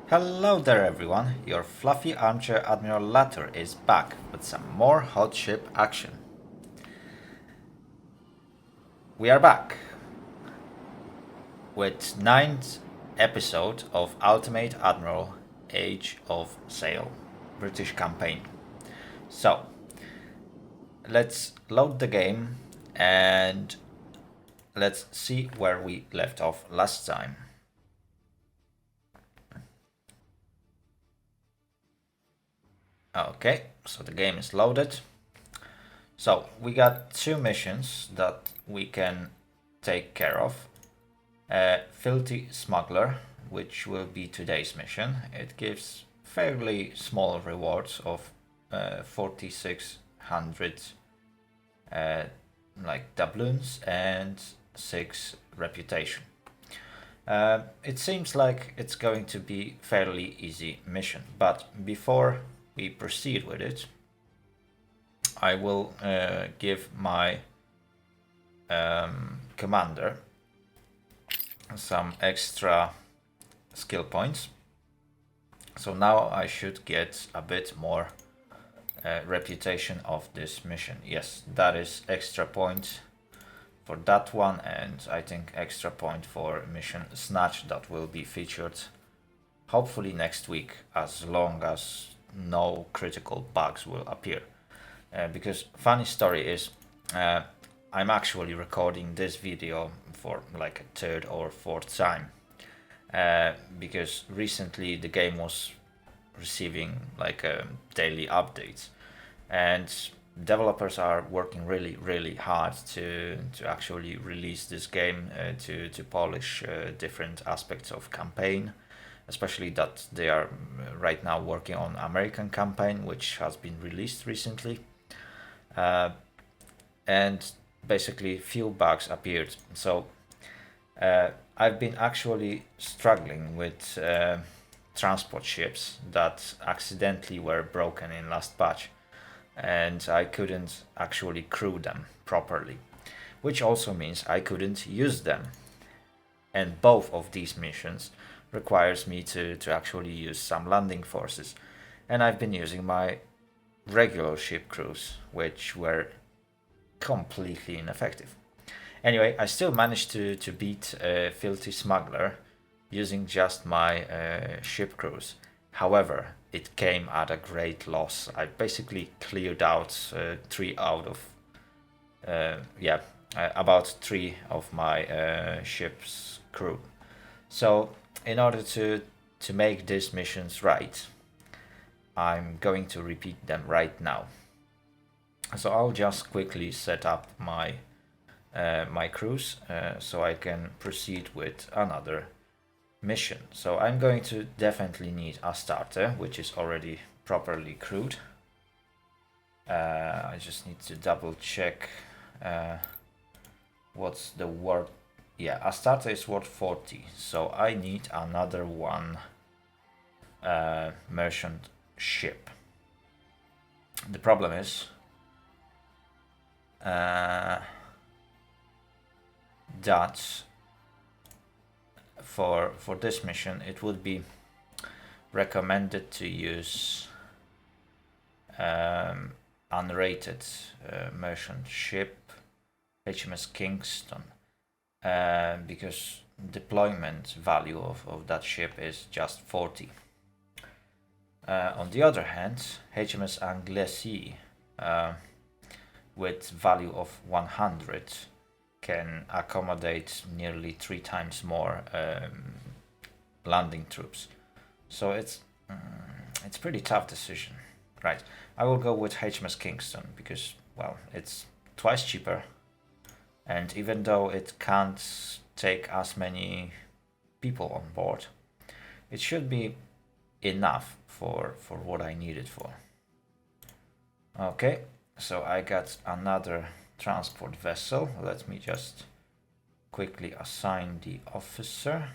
Hello there everyone, your fluffy armchair Admiral Latter is back with some more hot ship action. We are back with 9th episode of Ultimate Admiral Age of Sail British campaign. So, let's load the game and let's see where we left off last time. Okay, so the game is loaded. So we got two missions that we can take care of. Filthy Smuggler, which will be today's mission. It gives fairly small rewards of 4,600 like doubloons and 6 reputation. It seems like it's going to be fairly easy mission, but before we proceed with it, I will give my commander some extra skill points. So now I should get a bit more reputation of this mission. Yes, that is extra point for that one, and I think extra point for mission Snatch that will be featured hopefully next week, as long as no critical bugs will appear. Because funny story is, I'm actually recording this video for like a third or fourth time, because recently the game was receiving like daily updates, and developers are working really hard to actually release this game, to polish different aspects of campaign, especially that they are right now working on American campaign, which has been released recently. And basically few bugs appeared. So I've been actually struggling with transport ships that accidentally were broken in last patch, and I couldn't actually crew them properly, which also means I couldn't use them. And both of these missions requires me to actually use some landing forces, and I've been using my regular ship crews, which were completely ineffective. Anyway, I still managed to beat Filthy Smuggler using just my ship crews. However, it came at a great loss. I basically cleared out about three of my ship's crew. So, in order to make these missions right, I'm going to repeat them right now. So I'll just quickly set up my my crews so I can proceed with another mission. So I'm going to definitely need a starter, which is already properly crewed. I just need to double check what's the word. Yeah, a starter is worth 40, so I need another one merchant ship. The problem is that for this mission it would be recommended to use unrated merchant ship HMS Kingston, because deployment value of that ship is just 40. On the other hand, HMS Anglesey with value of 100 can accommodate nearly 3 times more landing troops. So it's pretty tough decision, right? I will go with HMS Kingston because, well, it's twice cheaper, and even though it can't take as many people on board, it should be enough for what I need it for. Okay, so I got another transport vessel. Let me just quickly assign the officer.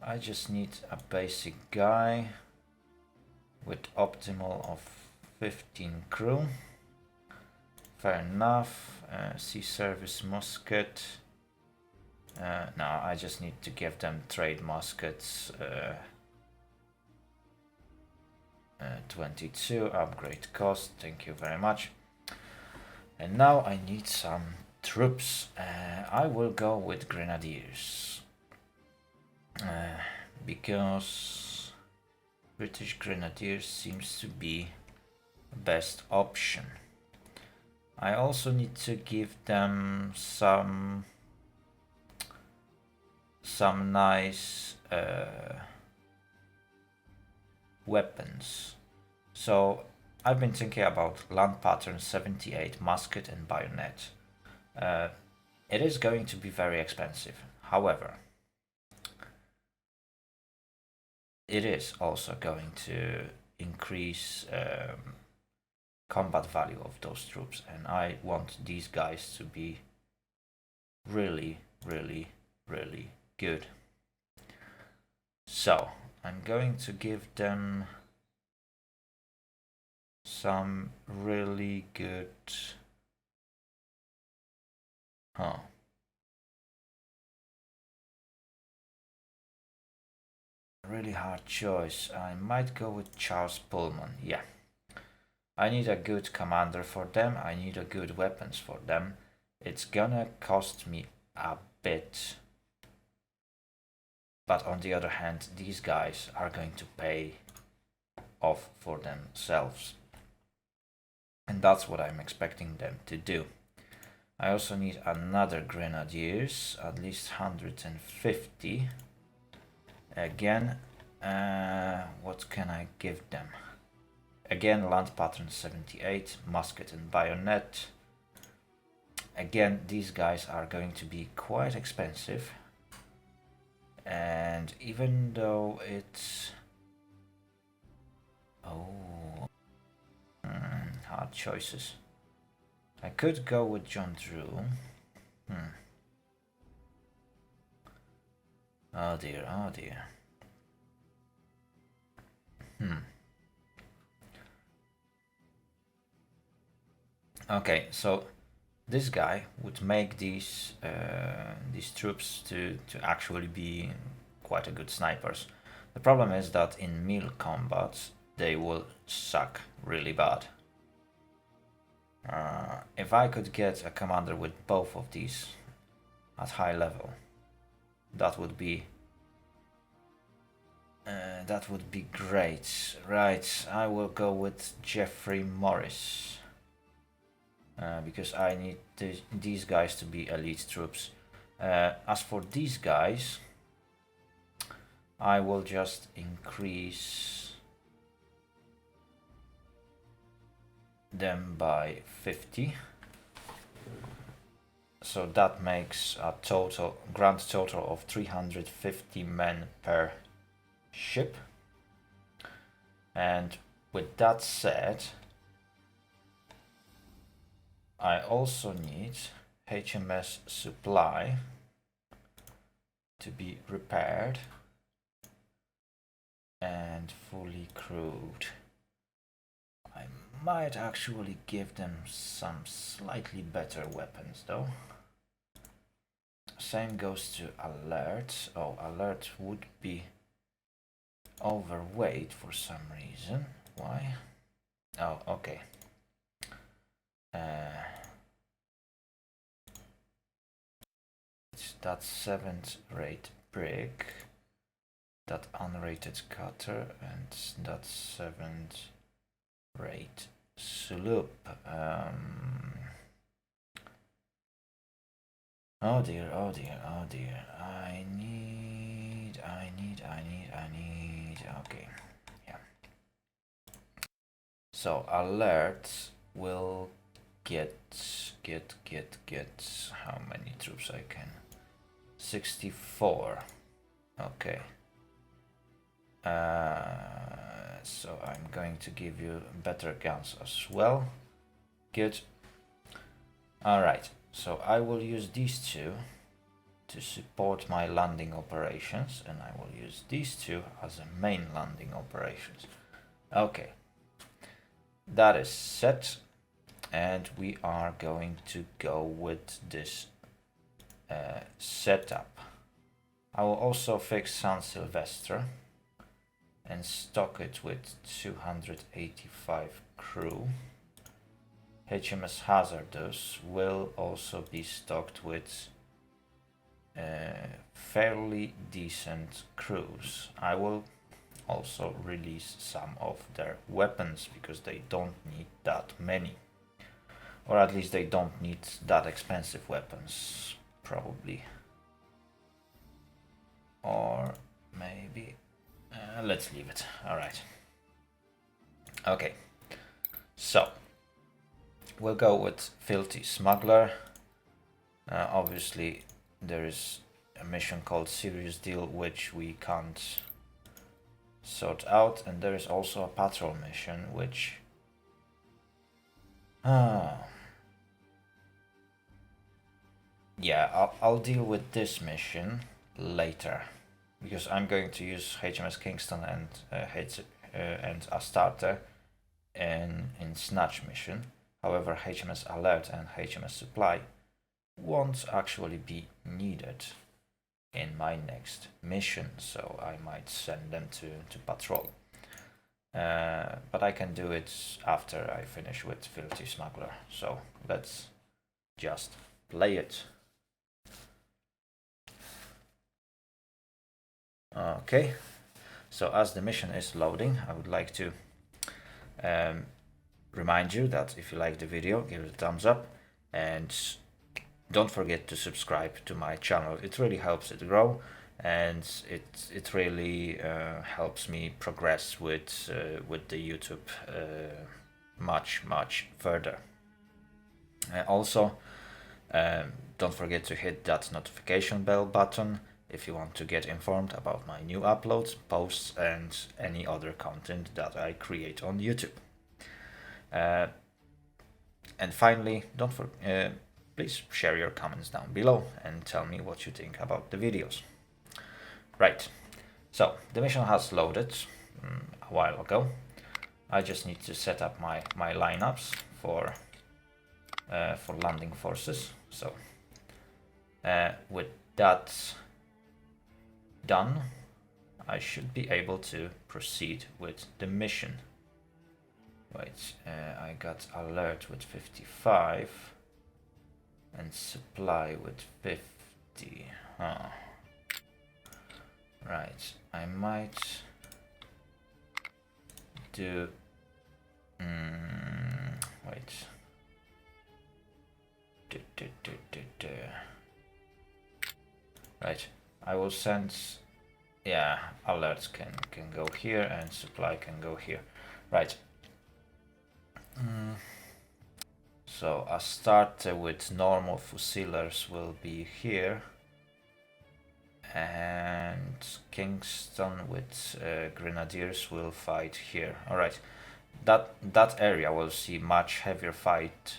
I just need a basic guy with optimal of 15 crew. Fair enough. Sea service musket. No, I just need to give them trade muskets. 22 upgrade cost, thank you very much. And now I need some troops. I will go with grenadiers. Because British grenadiers seems to be the best option. I also need to give them some nice weapons. So I've been thinking about land pattern 78 musket and bayonet. It is going to be very expensive. However, it is also going to increase combat value of those troops, and I want these guys to be really good. So I'm going to give them some really good really hard choice. I might go with Charles Pullman. Yeah, I need a good commander for them. I need a good weapons for them. It's gonna cost me a bit, but on the other hand, these guys are going to pay off for themselves, and that's what I'm expecting them to do. I also need another grenadiers, at least 150. Again, what can I give them? Again, land pattern 78, musket and bayonet. Again, these guys are going to be quite expensive, and even though it's hard choices. I could go with John Drew. Oh dear, oh dear. Okay, so this guy would make these troops to actually be quite a good snipers. The problem is that in melee combat they will suck really bad. If I could get a commander with both of these at high level, that would be great. Right, I will go with Jeffrey Morris. Because I need these guys to be elite troops. As for these guys, I will just increase them by 50. So that makes a grand total of 350 men per ship. And with that said, I also need HMS Supply to be repaired and fully crewed. I might actually give them some slightly better weapons though. Same goes to Alert. Oh, Alert would be overweight for some reason. Why? Oh, okay. It's that 7th rate brig, that unrated cutter, and that 7th rate sloop. Oh dear, oh dear, oh dear. I need. Okay, yeah. So Alert will get how many troops I can? 64. Okay. So I'm going to give you better guns as well. Good. Alright, so I will use these two to support my landing operations, and I will use these two as a main landing operations. Okay. That is set, and we are going to go with this setup. I will also fix San Silvestre and stock it with 285 crew. HMS Hazardous will also be stocked with fairly decent crews. I will also release some of their weapons because they don't need that many. Or at least they don't need that expensive weapons, probably. Or maybe... let's leave it. Alright. Okay. So, we'll go with Filthy Smuggler. Obviously, there is a mission called Serious Deal, which we can't sort out. And there is also a patrol mission, which... yeah, I'll deal with this mission later, because I'm going to use HMS Kingston and Astarte in Snatch mission. However, HMS Alert and HMS Supply won't actually be needed in my next mission, so I might send them to patrol. But I can do it after I finish with Filthy Smuggler, so let's just play it. Okay, so as the mission is loading, I would like to remind you that if you like the video, give it a thumbs up and don't forget to subscribe to my channel. It really helps it grow, and it really helps me progress with the YouTube much further. Also, don't forget to hit that notification bell button if you want to get informed about my new uploads, posts, and any other content that I create on YouTube. And finally, please share your comments down below and tell me what you think about the videos. Right, so the mission has loaded a while ago. I just need to set up my lineups for landing forces. So with that done, I should be able to proceed with the mission. Wait, I got alert with 55 and supply with 50. Right, I might do... wait. Right, I will send... yeah, alerts can go here and supply can go here. Right. So a starter with normal fusilers will be here, and Kingston with grenadiers will fight here. All right, that area will see much heavier fight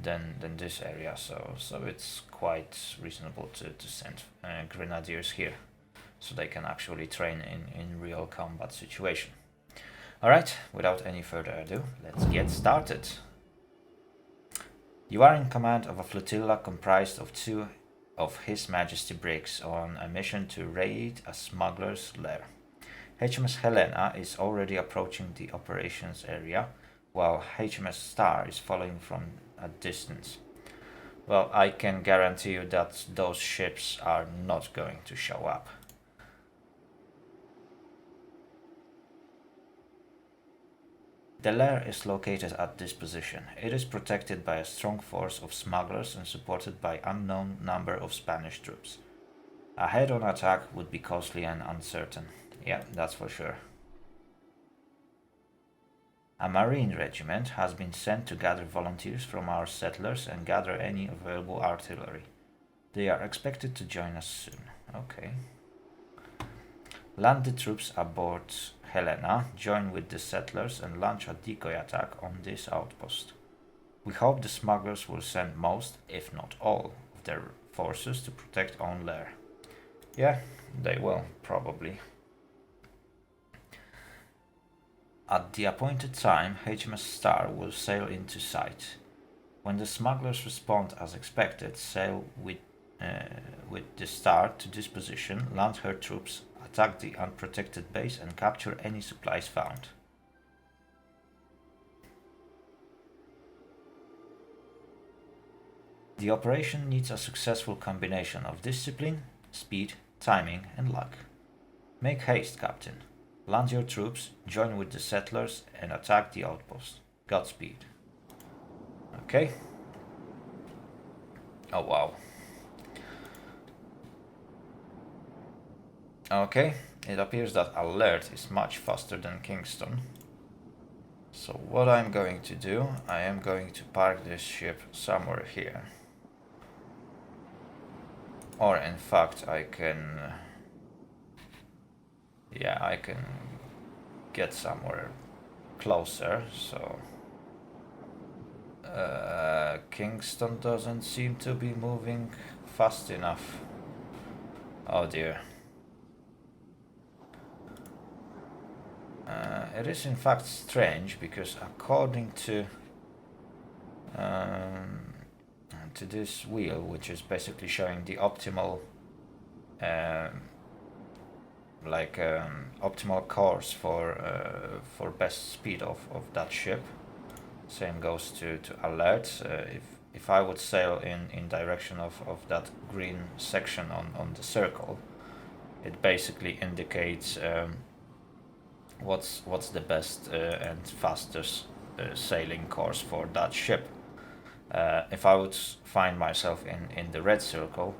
than this area, so it's quite reasonable to send grenadiers here, so they can actually train in real combat situation. All right, without any further ado, let's get started. You are in command of a flotilla comprised of 2 of His Majesty brigs on a mission to raid a smuggler's lair. HMS Helena is already approaching the operations area, while HMS Star is following from a distance. Well, I can guarantee you that those ships are not going to show up. The lair is located at this position. It is protected by a strong force of smugglers and supported by unknown number of Spanish troops. A head-on attack would be costly and uncertain. Yeah, that's for sure. A marine regiment has been sent to gather volunteers from our settlers and gather any available artillery. They are expected to join us soon. Okay. Land the troops aboard Helena, join with the settlers and launch a decoy attack on this outpost. We hope the smugglers will send most, if not all, of their forces to protect own lair. Yeah, they will, probably. At the appointed time, HMS Star will sail into sight. When the smugglers respond as expected, sail with the star to this position, land her troops, attack the unprotected base, and capture any supplies found. The operation needs a successful combination of discipline, speed, timing, and luck. Make haste, Captain. Land your troops, join with the settlers, and attack the outpost. Godspeed. Okay. Oh wow. Okay, it appears that Alert is much faster than Kingston. So what I'm going to do, I am going to park this ship somewhere here. Or in fact I can... yeah, I can get somewhere closer, so... Kingston doesn't seem to be moving fast enough. Oh dear. It is in fact strange because according to this wheel, which is basically showing the optimal optimal course for best speed of that ship. Same goes to Alert. If I would sail in direction of that green section on the circle, it basically indicates what's the best and fastest sailing course for that ship. If I would find myself in the red circle,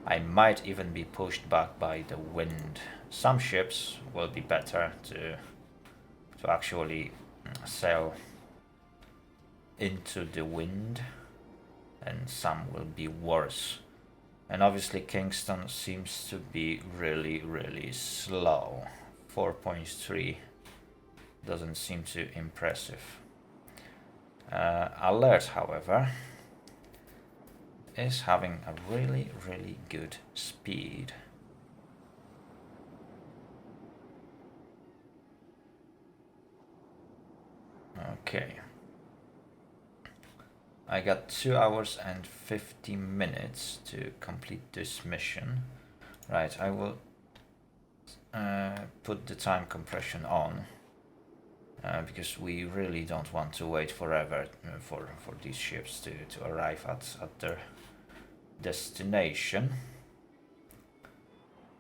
I might even be pushed back by the wind. Some ships will be better to actually sail into the wind, and some will be worse. And obviously Kingston seems to be really slow. 4.3 doesn't seem too impressive. Alert, however, is having a really good speed. Okay. I got 2 hours and 50 minutes to complete this mission. Right, I will put the time compression on because we really don't want to wait forever for these ships to arrive at their destination.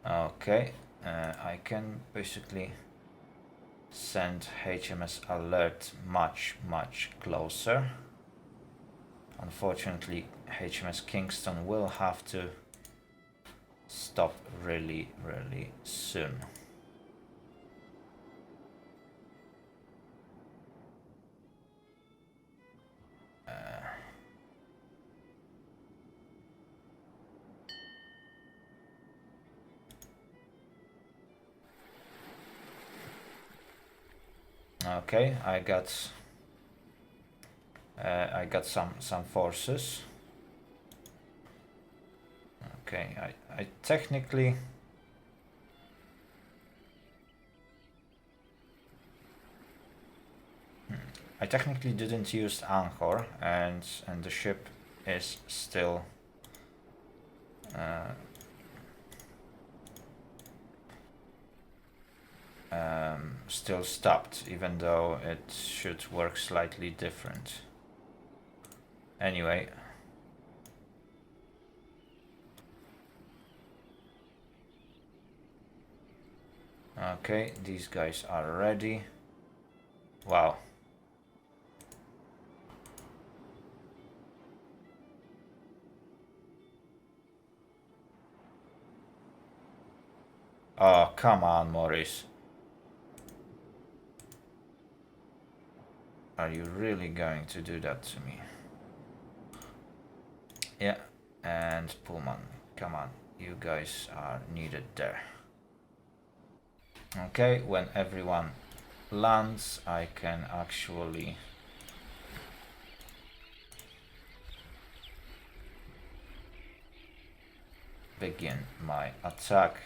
Okay, I can basically send HMS Alert much closer. Unfortunately, HMS Kingston will have to stop really soon. Okay, I got some forces. Okay, I technically didn't use anchor, and the ship is still still stopped, even though it should work slightly different. Anyway, okay, these guys are ready. Wow. Oh, come on, Maurice. Are you really going to do that to me? Yeah, and Pullman, come on, you guys are needed there. Okay, when everyone lands, I can actually begin my attack.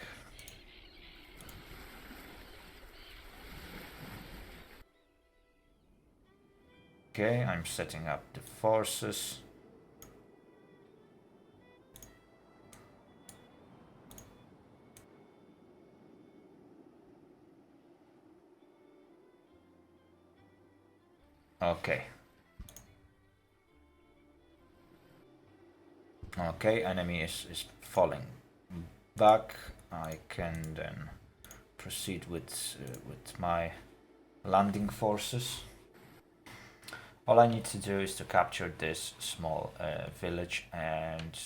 Okay, I'm setting up the forces. Okay. Okay, enemy is falling back. I can then proceed with my landing forces. All I need to do is to capture this small village and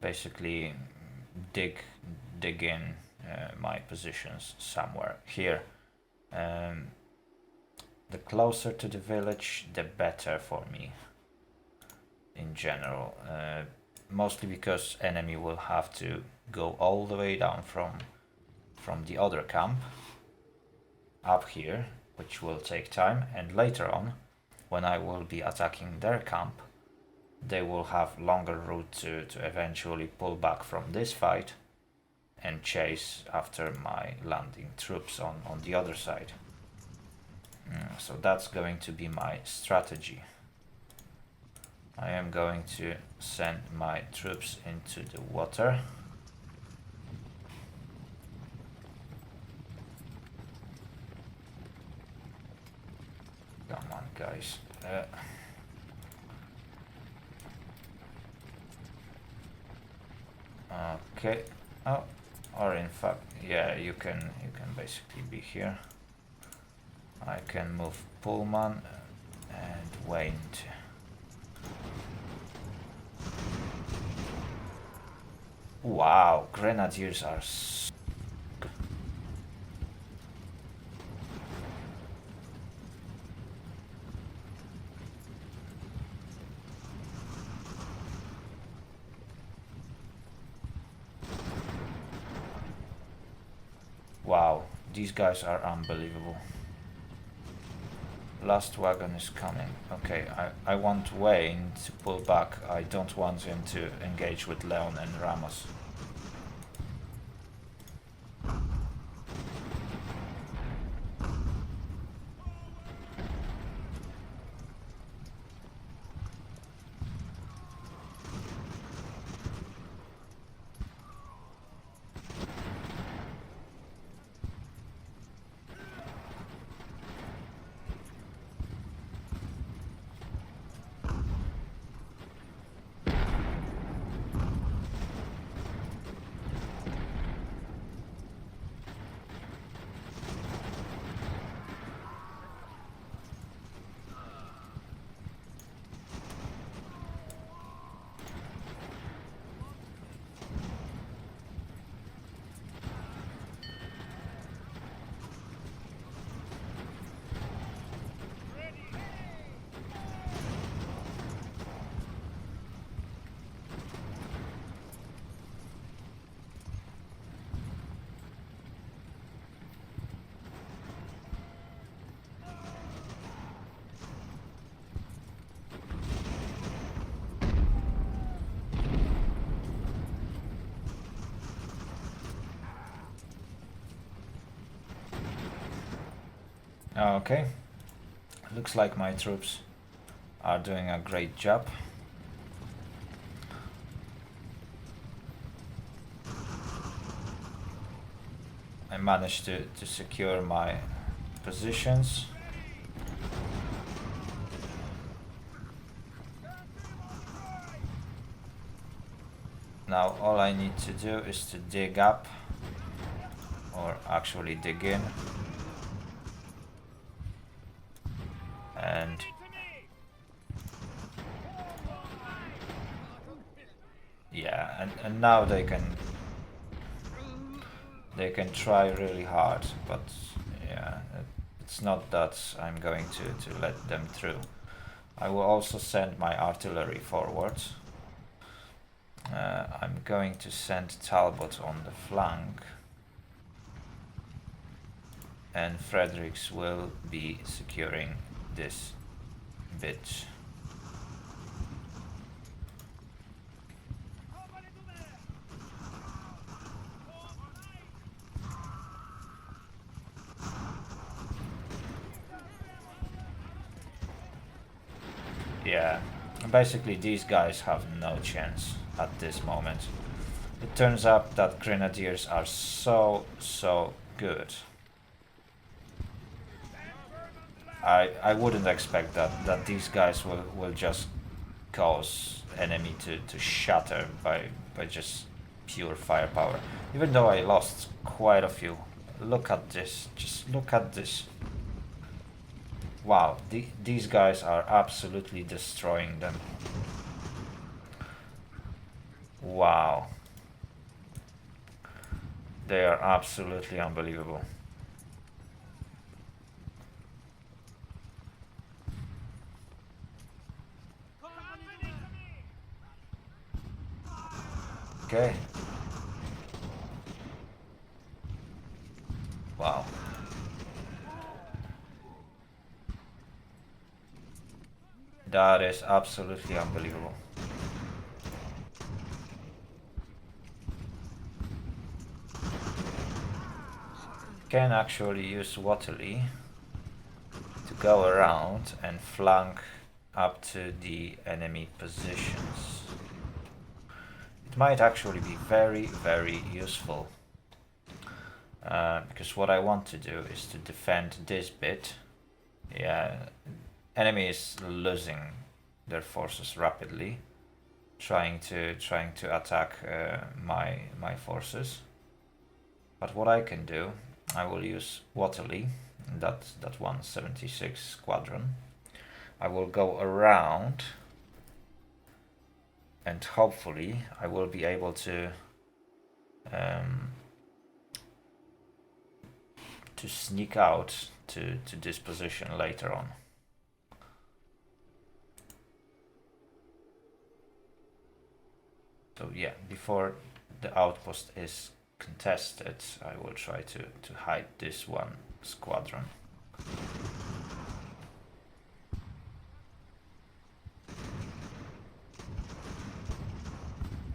basically dig in my positions somewhere here. The closer to the village, the better for me in general. Mostly because enemy will have to go all the way down from the other camp up here, which will take time, and later on, when I will be attacking their camp, they will have longer route to eventually pull back from this fight and chase after my landing troops on the other side. So that's going to be my strategy. I am going to send my troops into the water. Come on, guys. Okay. Oh, or in fact, yeah, you can basically be here. I can move Pullman and Wayne. Wow, grenadiers are so good. Wow, these guys are unbelievable. Last wagon is coming. Okay, I want Wayne to pull back. I don't want him to engage with Leon and Ramos. Okay, looks like my troops are doing a great job. I managed to secure my positions. Now all I need to do is to dig up, or actually dig in. And yeah, and now they can try really hard, but yeah, it's not that I'm going to let them through. I will also send my artillery forward. I'm going to send Talbot on the flank, and Fredericks will be securing this bit. Yeah, basically these guys have no chance at this moment. It turns out that grenadiers are so good. I wouldn't expect that these guys will just cause enemy to shatter by just pure firepower. Even though I lost quite a few. Look at this. Just look at this. Wow, these guys are absolutely destroying them. Wow. They are absolutely unbelievable. Okay. Wow. That is absolutely unbelievable. Can actually use Waterly to go around and flank up to the enemy positions. It might actually be very, very useful. Because what I want to do is to defend this bit. Yeah, enemy is losing their forces rapidly, trying to attack my forces. But what I can do, I will use Waterly, that 176 squadron. I will go around, and hopefully I will be able to sneak out to this position later on. So yeah, before the outpost is contested, I will try to hide this one squadron.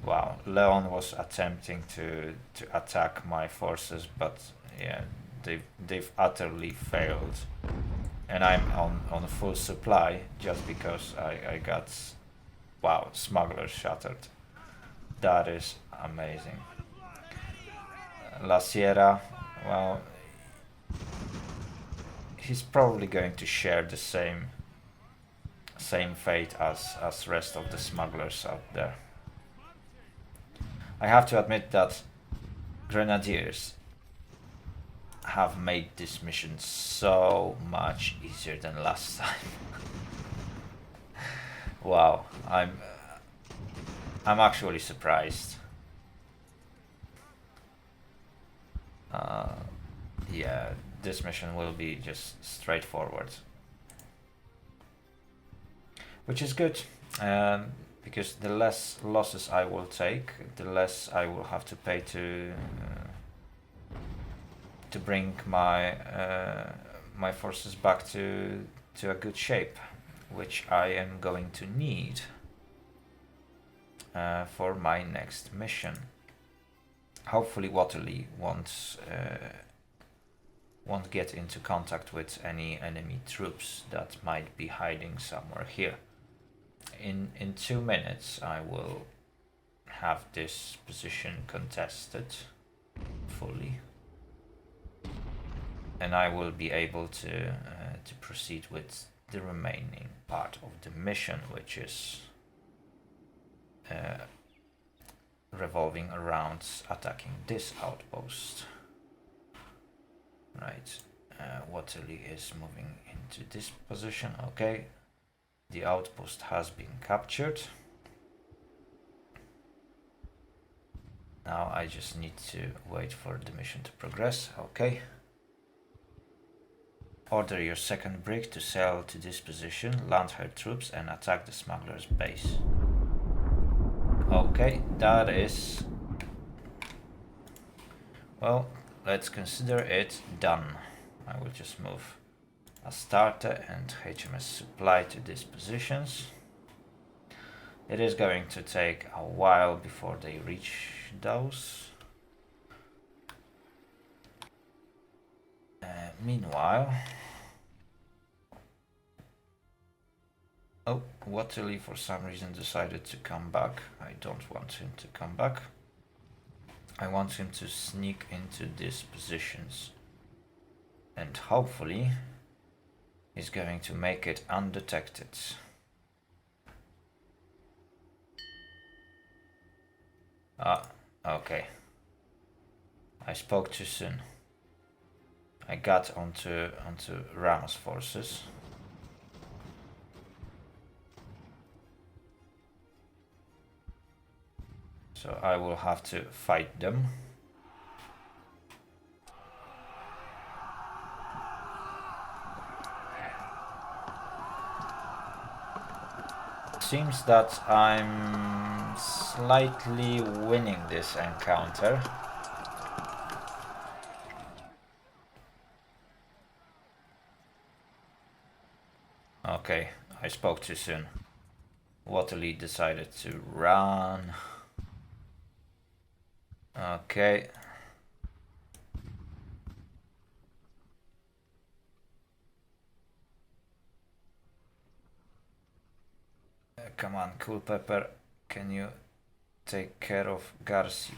Wow, Leon was attempting to attack my forces, but yeah, they've utterly failed. And I'm on full supply just because I got, wow, Smugglers shattered. That is amazing. La Sierra, well, he's probably going to share the same fate as rest of the smugglers out there. I have to admit that Grenadiers have made this mission so much easier than last time. Wow, I'm actually surprised. Yeah, this mission will be just straightforward, which is good, because the less losses I will take, the less I will have to pay to bring my my forces back to a good shape, which I am going to need for my next mission. Hopefully Waterly won't get into contact with any enemy troops that might be hiding somewhere here. In 2 minutes I will have this position contested fully, and I will be able to proceed with the remaining part of the mission, which is revolving around attacking this outpost. Right, Waterly is moving into this position. Okay, the outpost has been captured. Now I just need to wait for the mission to progress. Okay. Order your second brig to sail to this position, land her troops, and attack the smugglers' base. Okay, that is... well, let's consider it done. I will just move Astarte and HMS Supply to these positions. It is going to take a while before they reach those. Meanwhile... oh, Waterly for some reason decided to come back. I don't want him to come back. I want him to sneak into these positions. And hopefully is going to make it undetected. Ah, okay. I spoke too soon. I got onto Ramos' forces. So I will have to fight them. Seems that I'm slightly winning this encounter. Okay, I spoke too soon. Waterloo decided to run. Okay. Come on, Culpepper, can you take care of Garci?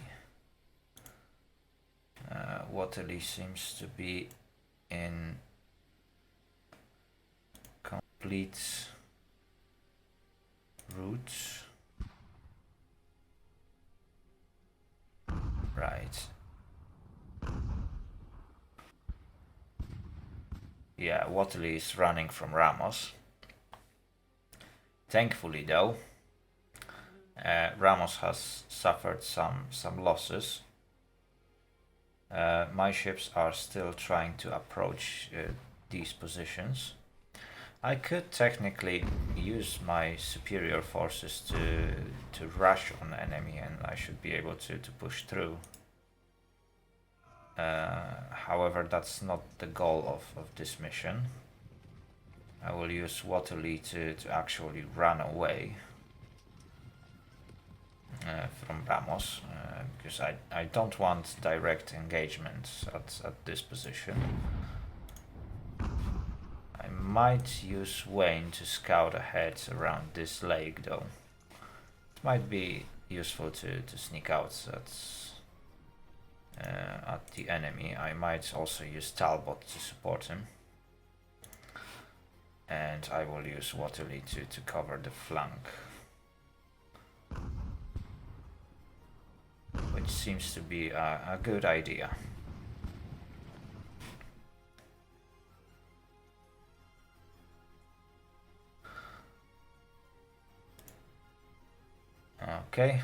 Waterloo seems to be in complete route. Right. Yeah, Waterloo is running from Ramos. Thankfully though, Ramos has suffered some losses. My ships are still trying to approach these positions. I could technically use my superior forces to rush on enemy, and I should be able to push through. However, that's not the goal of this mission. I will use Waterloo to actually run away from Ramos, because I don't want direct engagement at this position. I might use Wayne to scout ahead around this lake though. It might be useful to sneak out at the enemy. I might also use Talbot to support him. And I will use Waterloo to cover the flank. Which seems to be a good idea. Okay.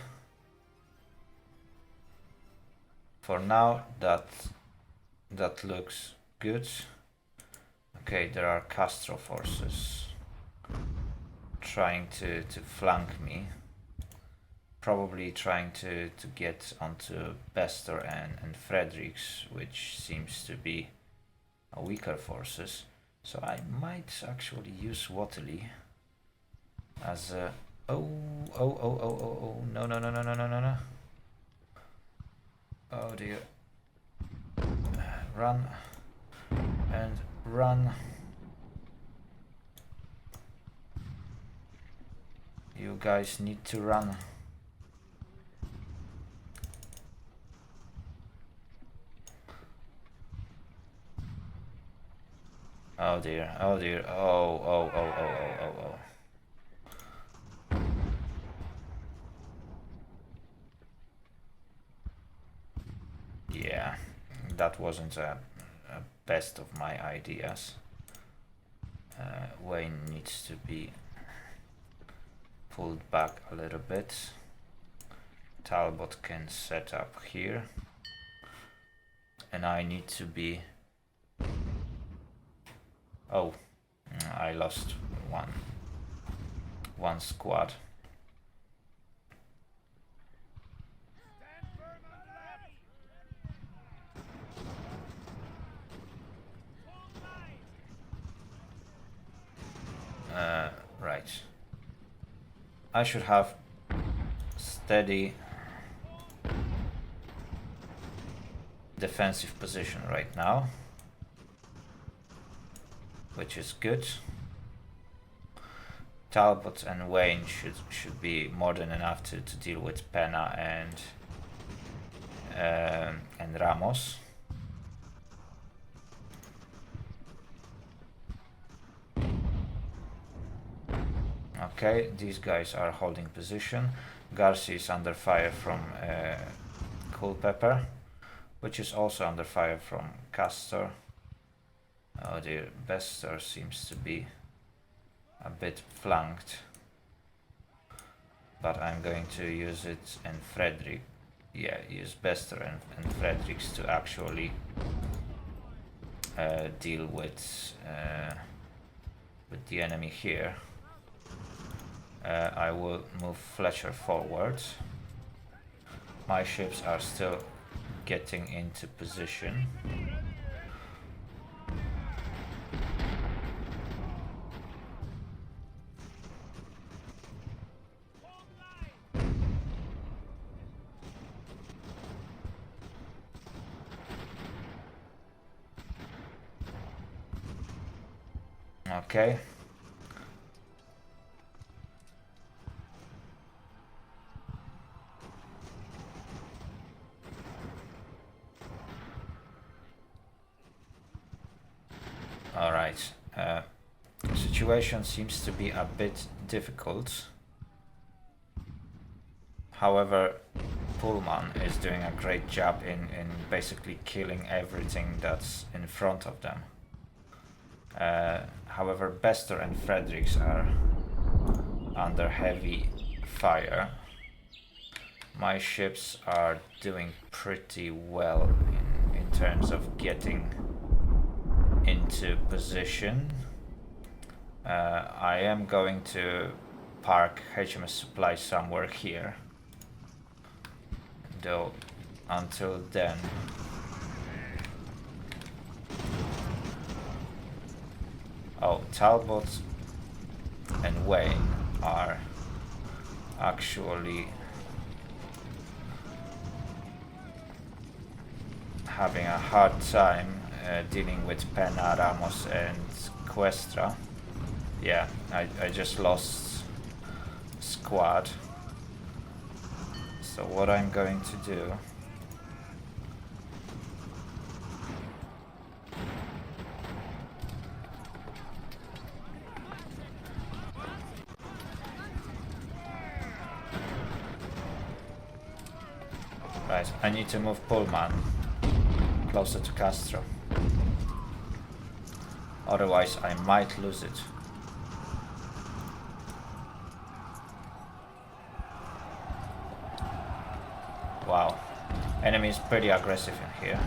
For now, that looks good. Okay, there are Castro forces trying to flank me. Probably trying to get onto Bestor and Fredericks, which seems to be a weaker forces. So I might actually use Waterloo as a... Oh, no, no. Oh dear. Run. And run. You guys need to run. Oh dear, oh dear, oh. Yeah, that wasn't a best of my ideas. Wayne needs to be pulled back a little bit. Talbot can set up here. And I need to be... Oh, I lost one squad. Right. I should have steady defensive position right now, which is good. Talbot and Wayne should be more than enough to deal with Pena and Ramos. Okay, these guys are holding position. Garcia is under fire from Culpepper, which is also under fire from Castor. Oh dear, Bester seems to be a bit flanked, but I'm going to use it and Frederick. Yeah, use Bester and Fredericks to actually deal with the enemy here. I will move Fletcher forward. My ships are still getting into position. Okay. Alright. Situation seems to be a bit difficult. However, Pullman is doing a great job in basically killing everything that's in front of them. However, Bester and Fredericks are under heavy fire. My ships are doing pretty well in terms of getting into position. I am going to park HMS Supply somewhere here, though until then Talbot and Wayne are actually having a hard time dealing with Pena, Ramos and Questra. Yeah, I just lost squad. So what I'm going to do right, I need to move Pullman closer to Castro. Otherwise I might lose it. Wow, enemy is pretty aggressive in here.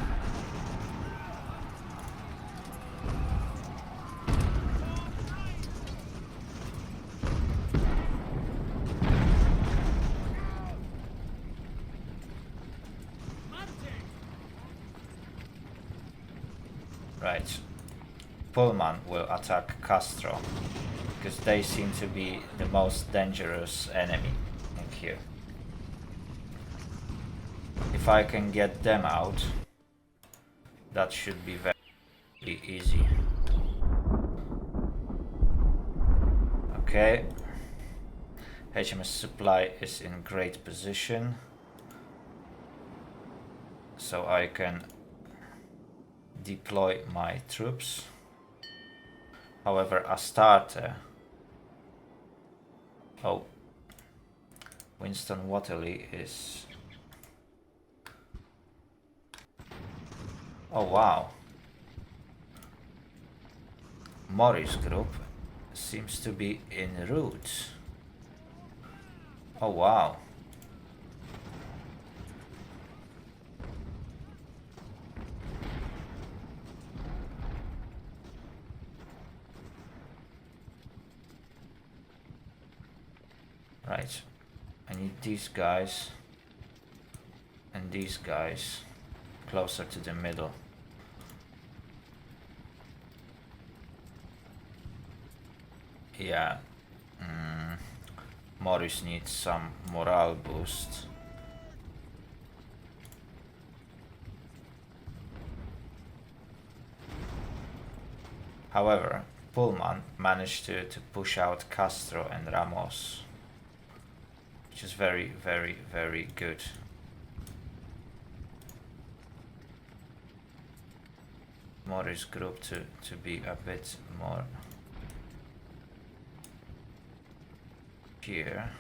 Right, Pullman will attack Castro because they seem to be the most dangerous enemy in here. If I can get them out, that should be very easy. Okay, HMS Supply is in great position, so I can deploy my troops. However, Astarte, Winston Waterley is, oh wow, Morris group seems to be en route. Oh wow. Right, I need these guys and these guys closer to the middle. Yeah, Morris needs some morale boost. However, Pullman managed to push out Castro and Ramos, which is very, very, very good. Morris group to be a bit more here.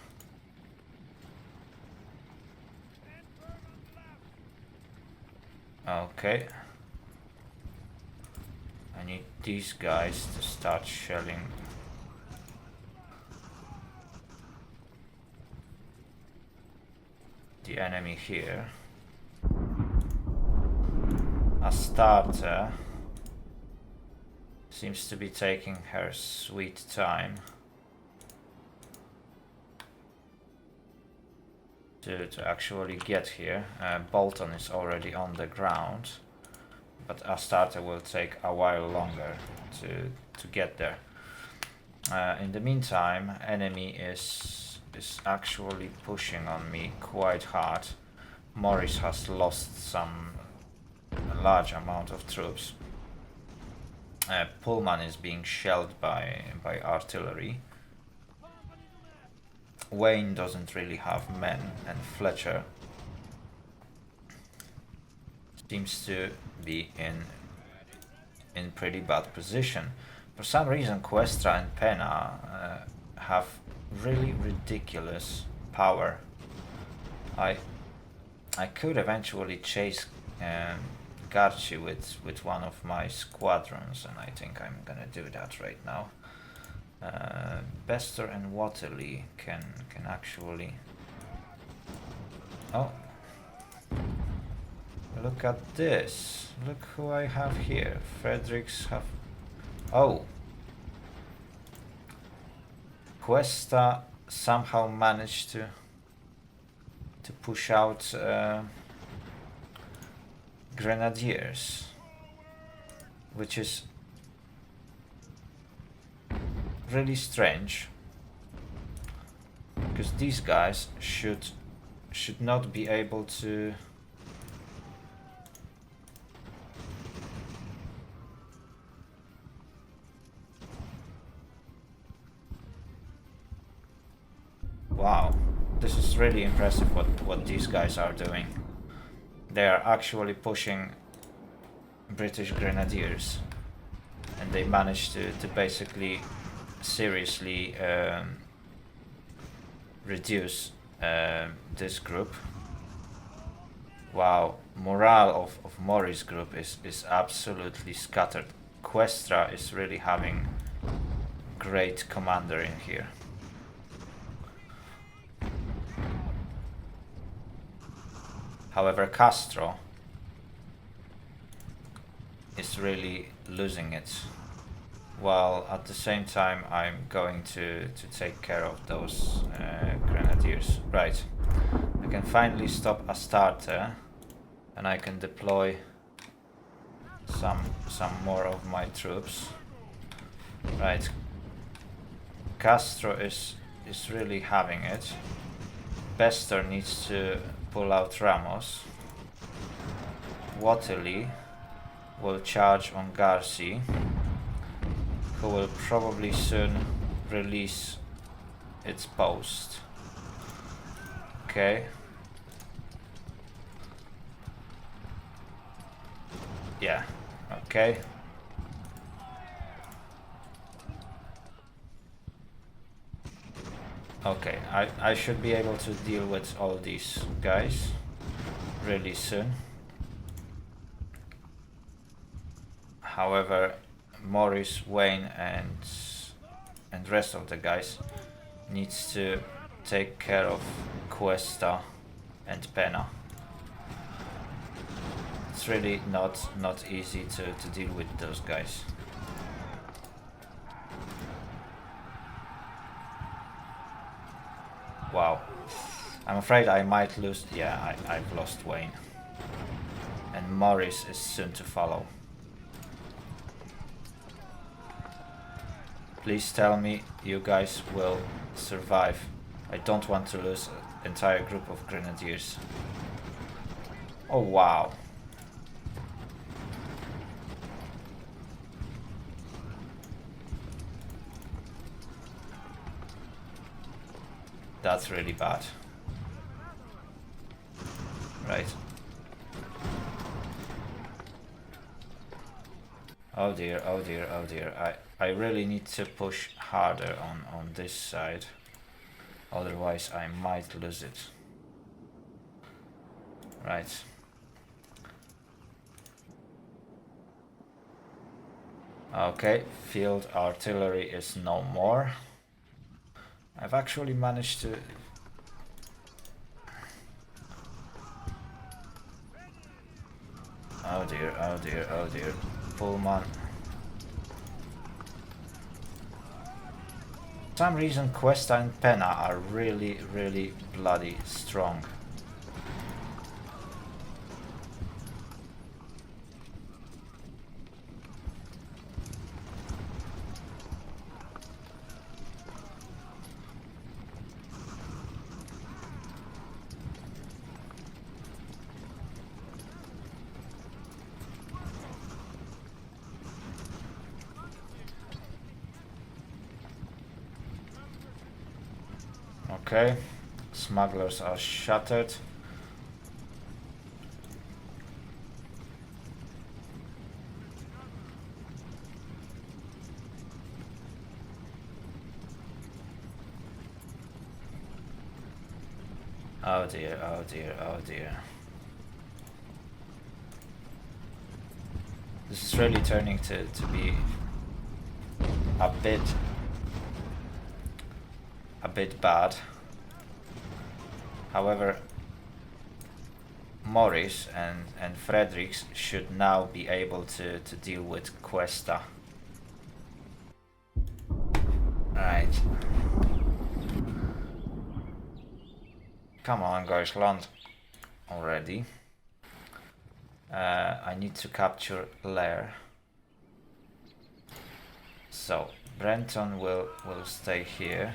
Okay. I need these guys to start shelling. The enemy here. Astarte seems to be taking her sweet time to actually get here. Bolton is already on the ground, but Astarte will take a while longer to get there. In the meantime, enemy is actually pushing on me quite hard. Morris has lost a large amount of troops. Pullman is being shelled by artillery. Wayne doesn't really have men, and Fletcher seems to be in pretty bad position. For some reason, Questra and Pena have really ridiculous power. I could eventually chase Garci with one of my squadrons, and I think I'm gonna do that right now. Bester and Waterley can actually... Oh! Look at this! Look who I have here. Fredericks have... Oh! Cuesta somehow managed to push out Grenadiers, which is really strange, because these guys should not be able to wow, this is really impressive what these guys are doing. They are actually pushing British Grenadiers, and they managed to basically seriously reduce this group. Wow, morale of Morris' group is absolutely scattered. Questra is really having great commander in here. However, Castro is really losing it, while at the same time I'm going to take care of those Grenadiers. Right, I can finally stop Astarte, and I can deploy some more of my troops. Right, Castro is really having it. Bester needs to pull out Ramos. Waterley will charge on Garci, who will probably soon release its post. Okay. Yeah, okay. Okay, I should be able to deal with all these guys really soon. However, Morris, Wayne and rest of the guys needs to take care of Cuesta and Pena. It's really not easy to deal with those guys. Wow, I'm afraid I might lose. Yeah, I've lost Wayne, and Morris is soon to follow. Please tell me you guys will survive. I don't want to lose an entire group of Grenadiers. Oh wow. That's really bad. Right. Oh dear, oh dear, oh dear. I really need to push harder on this side. Otherwise I might lose it. Right. Okay, field artillery is no more. I've actually managed to... Oh dear, oh dear, oh dear. Pullman. For some reason Cuesta and Pena are really, really bloody strong. Okay, smugglers are shattered. Oh dear, oh dear, oh dear. This is really turning to be a bit bad. However, Morris and Fredericks should now be able to deal with Cuesta. Right. Come on guys, land already. I need to capture Lair. So, Brenton will stay here.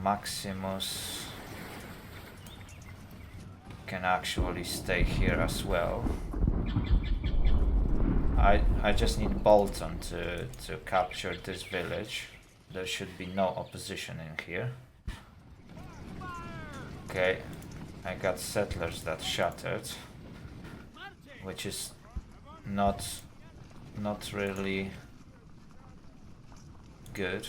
Maximus can actually stay here as well. I just need Bolton to capture this village. There should be no opposition in here. Okay, I got settlers that shattered, which is not really good.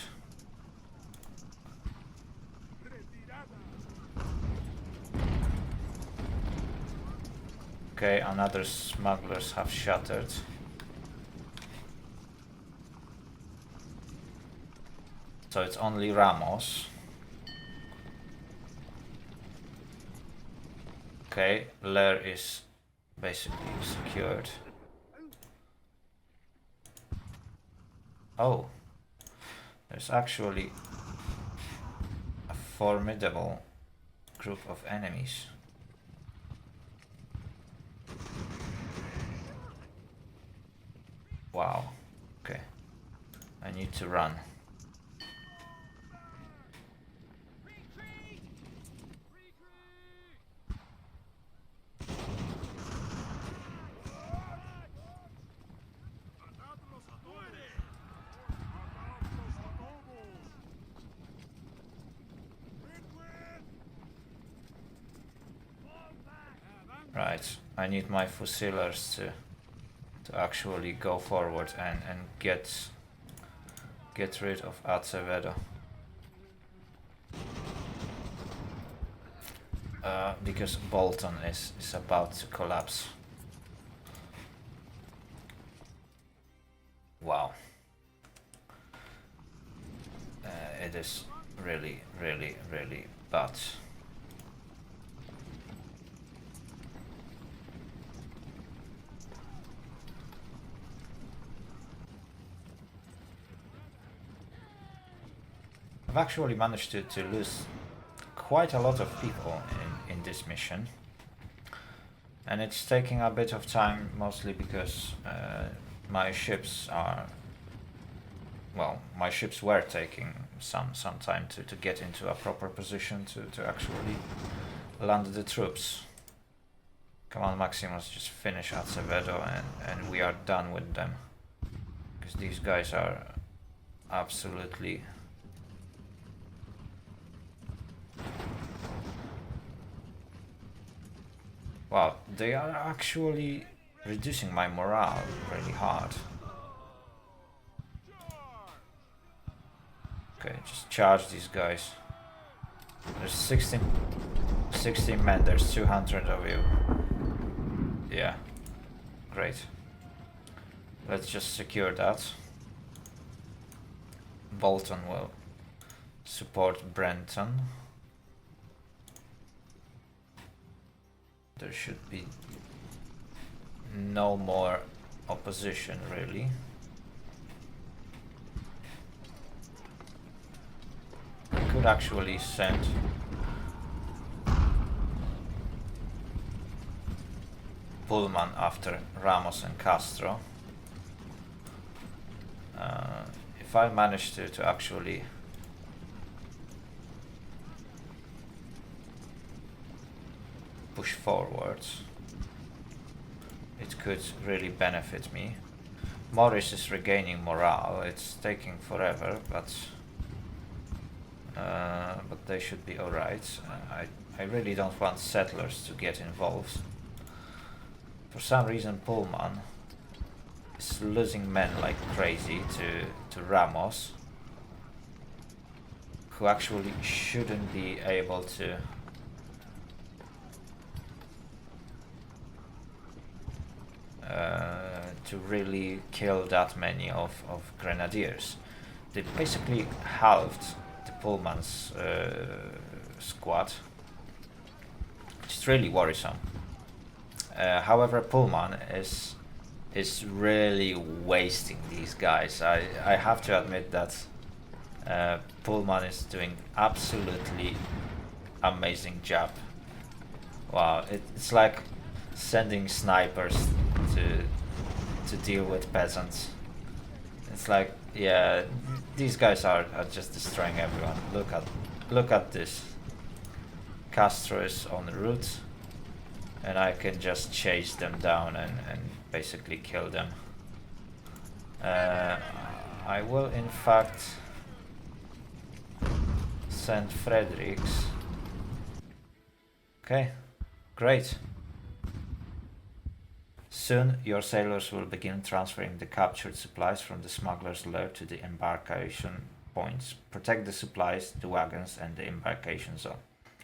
Okay, another smugglers have shattered. So it's only Ramos. Okay, Lair is basically secured. Oh, there's actually a formidable group of enemies. Wow, okay, I need to run. Right, I need my fusiliers to actually go forward and get rid of Acevedo. Because Bolton is about to collapse. Wow. It is really, really, really bad. I've actually managed to lose quite a lot of people in this mission, and it's taking a bit of time, mostly because my ships are, well, my ships were taking some time to get into a proper position to actually land the troops. Come on, Maximus, just finish Acevedo and we are done with them, because these guys are absolutely... Wow, they are actually reducing my morale really hard. Okay, just charge these guys. There's 16 men, there's 200 of you. Yeah, great. Let's just secure that. Bolton will support Brenton. There should be no more opposition, really. I could actually send Pullman after Ramos and Castro. If I manage to actually push forwards, it could really benefit me. Morris is regaining morale. It's taking forever, but they should be alright. I really don't want settlers to get involved. For some reason, Pullman is losing men like crazy to Ramos, who actually shouldn't be able to really kill that many of grenadiers. They basically halved the Pullman's squad, which is really worrisome. However, Pullman is really wasting these guys. I have to admit that Pullman is doing absolutely amazing job. Wow, it's like sending snipers to deal with peasants. It's like, yeah, these guys are just destroying everyone. Look at this. Castro is en route, and I can just chase them down and basically kill them. I will in fact send Fredericks. Okay, great. Soon your sailors will begin transferring the captured supplies from the smuggler's lair to the embarkation points. Protect the supplies, the wagons, and the embarkation zone.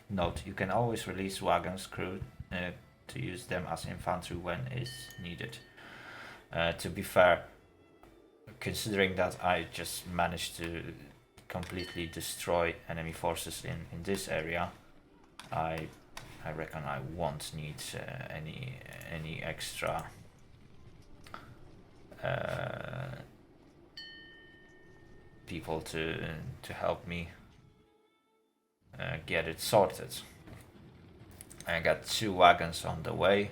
Note, you can always release wagons crew to use them as infantry when is needed. To be fair, considering that I just managed to completely destroy enemy forces in this area, I reckon I won't need any extra people to help me get it sorted. I got 2 wagons on the way.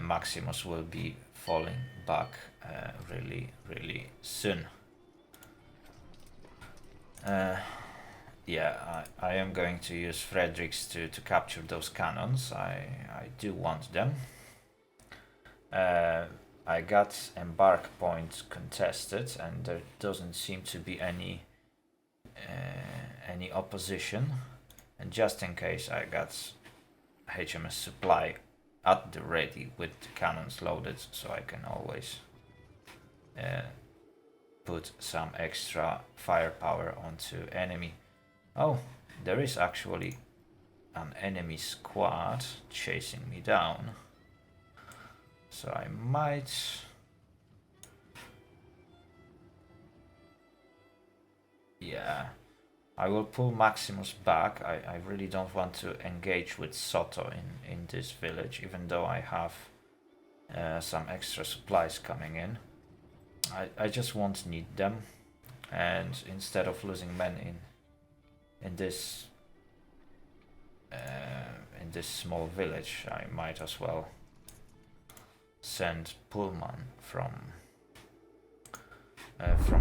Maximus will be falling back really soon. Yeah, I am going to use Fredericks to capture those cannons. I do want them. I got embark point contested, and there doesn't seem to be any opposition. And just in case, I got HMS Supply at the ready with the cannons loaded, so I can always put some extra firepower onto enemy. Oh, there is actually an enemy squad chasing me down, so I might I will pull Maximus back. I really don't want to engage with Soto in this village, even though I have some extra supplies coming in. I just won't need them, and instead of losing men in this small village, I might as well send Pullman from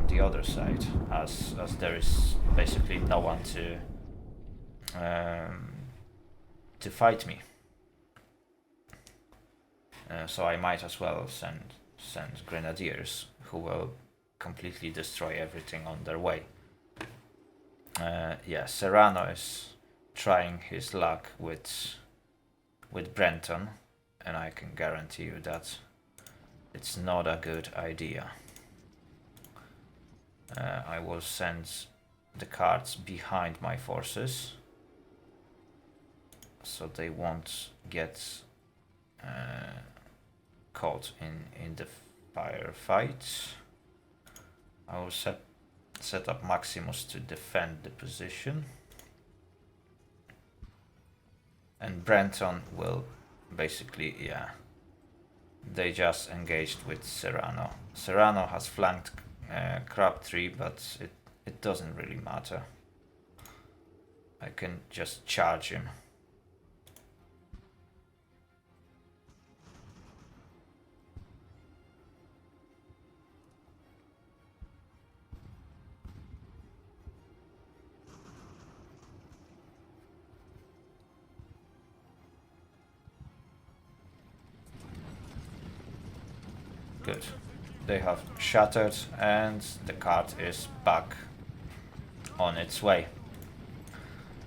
the other side, as there is basically no one to fight me. So I might as well send grenadiers, who will completely destroy everything on their way. Yeah, Serrano is trying his luck with Brenton, and I can guarantee you that it's not a good idea. I will send the cards behind my forces, so they won't get caught in the firefight. I will set up Maximus to defend the position, and Brenton will basically, yeah, they just engaged with Serrano. Serrano has flanked Crabtree, but it doesn't really matter. I can just charge him. Good. They have shattered and the cart is back on its way.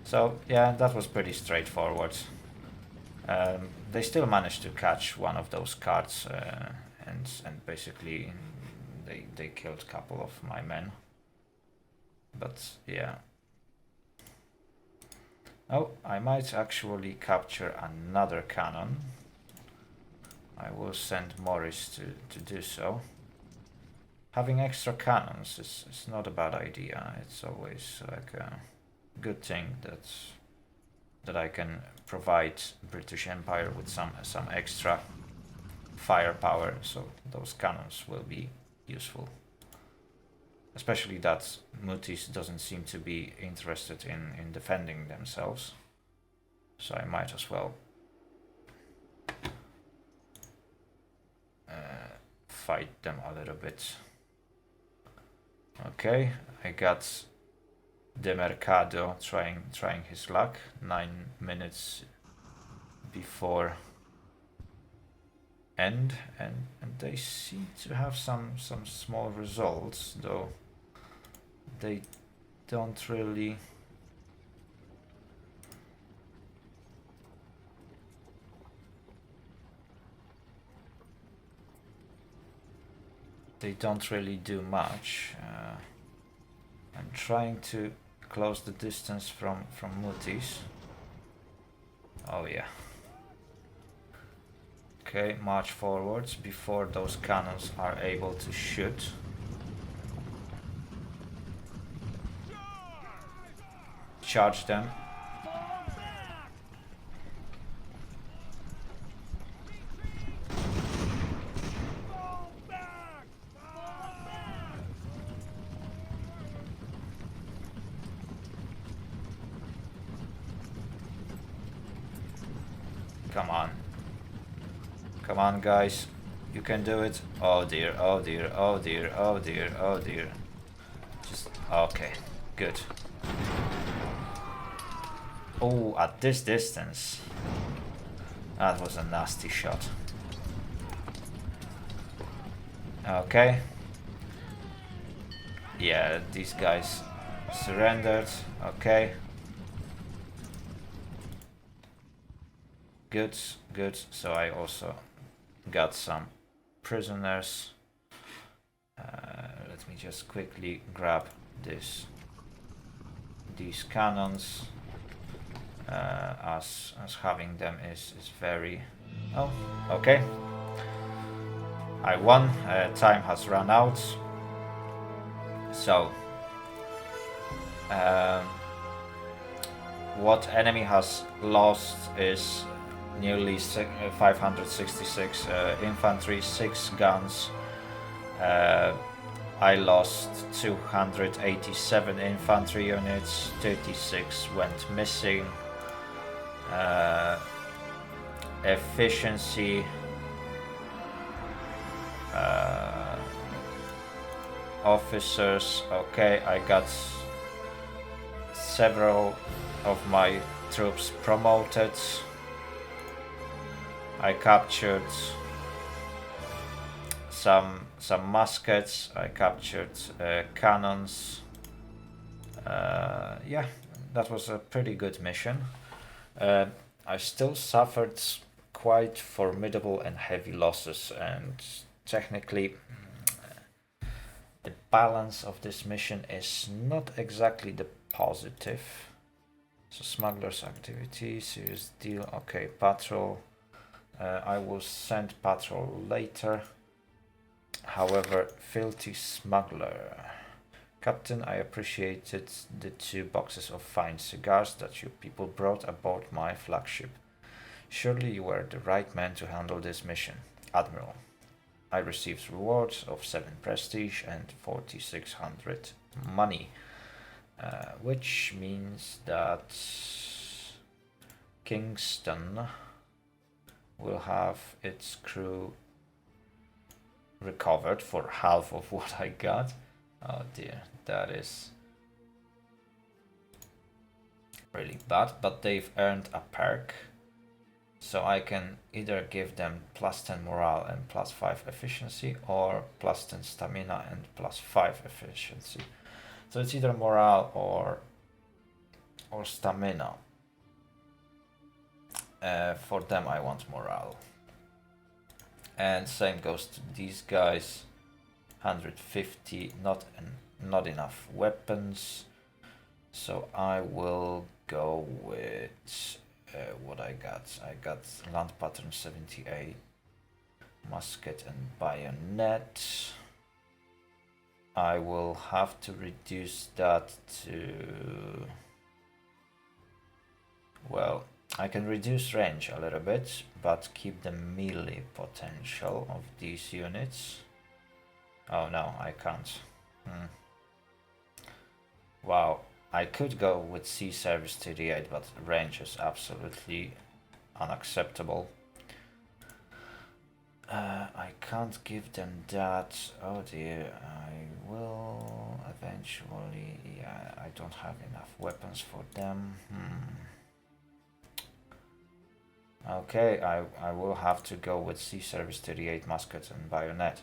So yeah, that was pretty straightforward. They still managed to catch one of those carts and basically they killed a couple of my men. But yeah. Oh, I might actually capture another cannon. I will send Morris to do so. Having extra cannons is not a bad idea. It's always like a good thing that I can provide British Empire with some extra firepower, so those cannons will be useful. Especially that Mutis doesn't seem to be interested in defending themselves, so I might as well fight them a little bit. Okay, I got De Mercado trying his luck 9 minutes before end, and they seem to have some small results, though they don't really do much. I'm trying to close the distance from Mutis. Oh yeah. Okay, march forwards before those cannons are able to shoot. Charge them. Come on. Come on, guys. You can do it. Oh dear, oh dear, oh dear, oh dear, oh dear. Just, okay, good. Oh, at this distance. That was a nasty shot. Okay. Yeah, these guys surrendered. Okay. Good, good. So I also got some prisoners. Let me just quickly grab these cannons. As having them is very... Oh, okay. I won. Time has run out. So what enemy has lost is nearly 566 infantry, 6 guns. I lost 287 infantry units, 36 went missing. Efficiency, officers, okay, I got several of my troops promoted. I captured some muskets, I captured cannons. Yeah, that was a pretty good mission. I still suffered quite formidable and heavy losses, and technically The balance of this mission is not exactly the positive. So smugglers activity, serious deal. Okay, patrol. I will send patrol later. However, filthy smuggler. Captain, I appreciated the 2 boxes of fine cigars that you people brought aboard my flagship. Surely you were the right man to handle this mission, Admiral. I received rewards of 7 prestige and 4600 money, which means that Kingston will have its crew recovered for half of what I got. Oh dear, that is really bad, but they've earned a perk. So I can either give them plus 10 morale and plus 5 efficiency, or plus 10 stamina and plus 5 efficiency. So it's either morale or stamina. For them I want morale. And same goes to these guys. 150, not enough weapons. So I will go with what I got. I got land pattern 78, musket and bayonet. I will have to reduce that to, well, I can reduce range a little bit, but keep the melee potential of these units. Oh no, I can't. Wow, I could go with Sea Service 38, but range is absolutely unacceptable. I can't give them that. Oh dear, I will eventually. Yeah, I don't have enough weapons for them. Okay, I will have to go with Sea Service 38 musket and bayonet.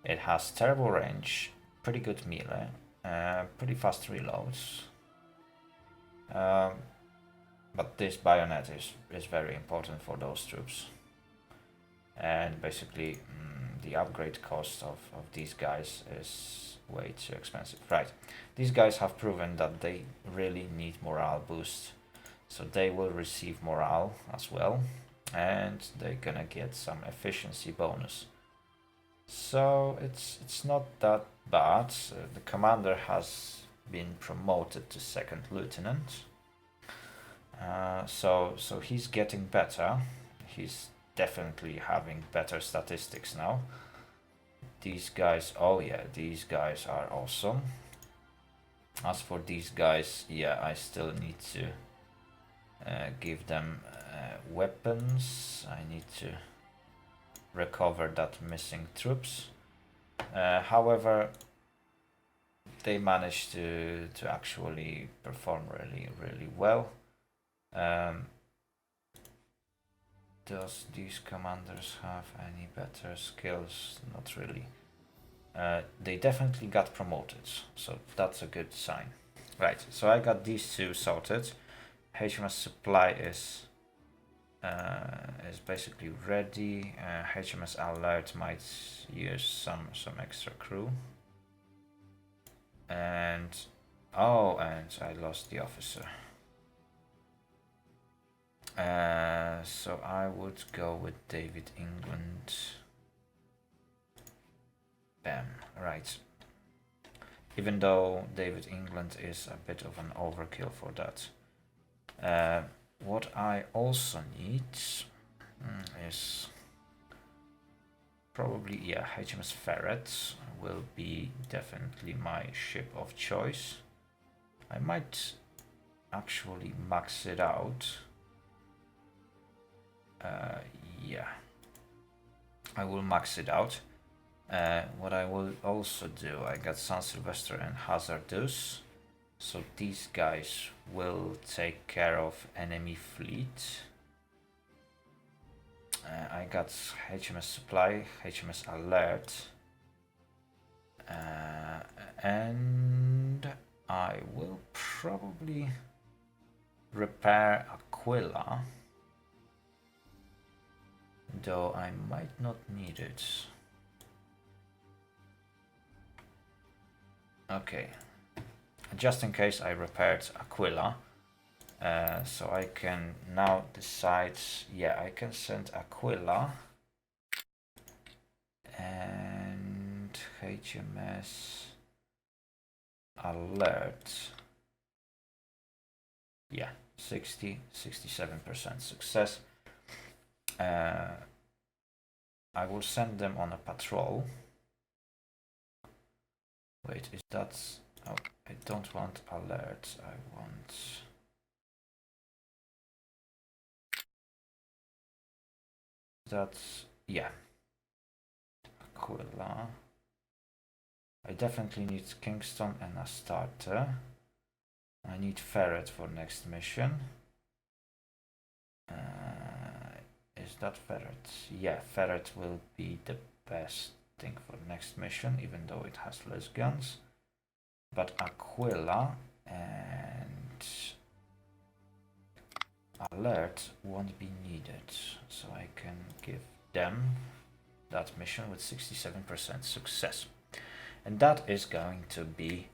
It has terrible range, pretty good melee, pretty fast reloads. But this bayonet is very important for those troops. And basically the upgrade cost of these guys is way too expensive. Right, these guys have proven that they really need morale boost. So they will receive morale as well. And they're gonna get some efficiency bonus. So it's not that bad. The commander has been promoted to 2nd lieutenant. So he's getting better. He's definitely having better statistics now. These guys, oh yeah, these guys are awesome. As for these guys, yeah, I still need to give them weapons. I need to recover that missing troops. However, they managed to actually perform really well. Does these commanders have any better skills? Not really. They definitely got promoted, so that's a good sign. Right, so I got these 2 sorted. HMS Supply is basically ready. HMS Alert might use some extra crew. And and I lost the officer. So I would go with David England. Bam, right. Even though David England is a bit of an overkill for that. What I also need is probably, yeah, HMS Ferret will be definitely my ship of choice. I might actually max it out. Yeah, I will max it out. What I will also do, I got San Sylvester and Hazardous, so these guys will take care of enemy fleet. I got HMS Supply, HMS Alert, and I will probably repair Aquila, though I might not need it. Okay, just in case I repaired Aquila, so I can now decide, yeah, I can send Aquila and HMS alert. Yeah, 67% success. I will send them on a patrol. Wait, is that... Oh, I don't want alerts, I want... That's... yeah. Aquila. I definitely need Kingston and a starter. I need Ferret for next mission. Is that Ferret? Yeah, Ferret will be the best thing for next mission, even though it has less guns. But Aquila and Alert won't be needed, so I can give them that mission with 67% success. And that is going to be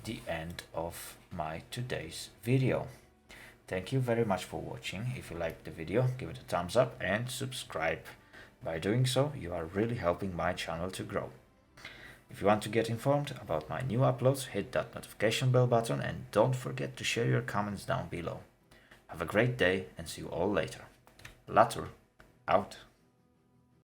the end of my today's video. Thank you very much for watching. If you liked the video, give it a thumbs up and subscribe. By doing so, you are really helping my channel to grow. If you want to get informed about my new uploads, hit that notification bell button and don't forget to share your comments down below. Have a great day and see you all later. Later, out.